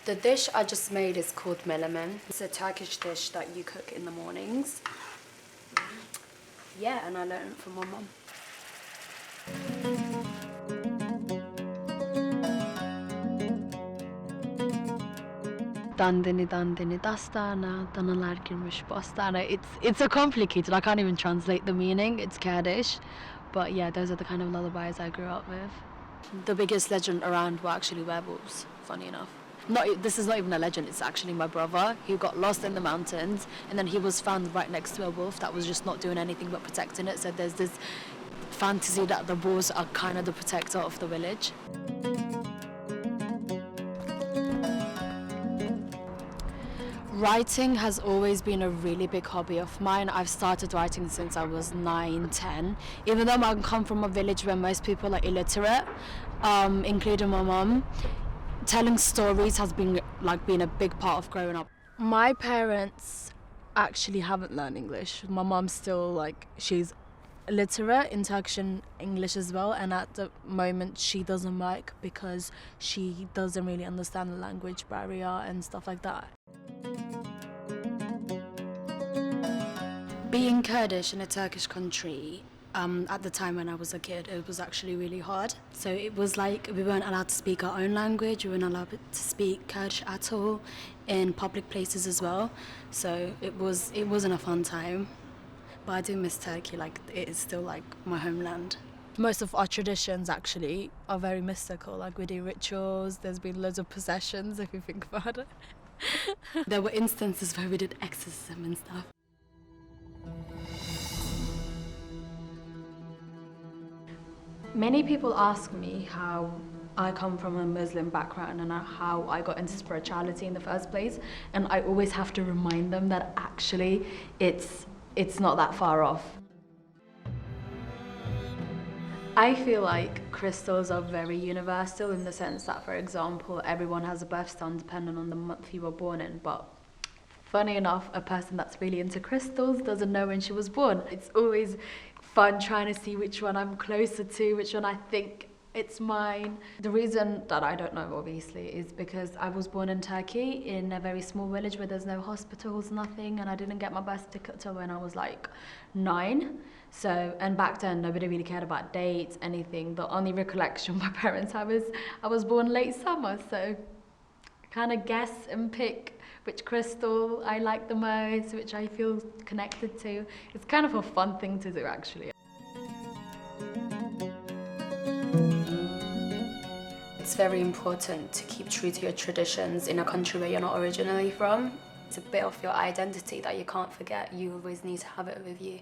The dish I just made is called melemen. It's a Turkish dish that you cook in the mornings. Yeah, and I learned it from my mum. Dandini dandini dastana, danalar girmiş bastana. It's so complicated. I can't even translate the meaning. It's Kurdish, but yeah, those are the kind of lullabies I grew up with. The biggest legend around were actually werewolves. Funny enough. This is not even a legend. It's actually my brother who got lost in the mountains, and then he was found right next to a wolf that was just not doing anything but protecting it. So there's this fantasy that the wolves are kind of the protector of the village. Writing has always been a really big hobby of mine. I've started writing since I was 9, 10. Even though I come from a village where most people are illiterate, including my mum, telling stories has been a big part of growing up. My parents actually haven't learned English. My mum's still she's literate in Turkish and English as well, and at the moment she doesn't work because she doesn't really understand the language barrier and stuff like that. Being Kurdish in a Turkish country, at the time when I was a kid, it was actually really hard. So it was like we weren't allowed to speak our own language, we weren't allowed to speak Kurdish at all in public places as well. So it wasn't a fun time. But I do miss Turkey, it is still my homeland. Most of our traditions actually are very mystical, we do rituals, there's been loads of possessions if you think about it. There were instances where we did exorcism and stuff. Many people ask me how I come from a Muslim background and how I got into spirituality in the first place, and I always have to remind them that actually it's not that far off. I feel like crystals are very universal in the sense that, for example, everyone has a birthstone depending on the month you were born in, but funny enough, a person that's really into crystals doesn't know when she was born. It's always fun trying to see which one I'm closer to, which one I think it's mine. The reason that I don't know, obviously, is because I was born in Turkey in a very small village where there's no hospitals, nothing, and I didn't get my birth certificate till when I was 9. So, and back then nobody really cared about dates, anything. The only recollection my parents have is I was born late summer, so kind of guess and pick which crystal I like the most, which I feel connected to. It's kind of a fun thing to do, actually. It's very important to keep true to your traditions in a country where you're not originally from. It's a bit of your identity that you can't forget. You always need to have it with you.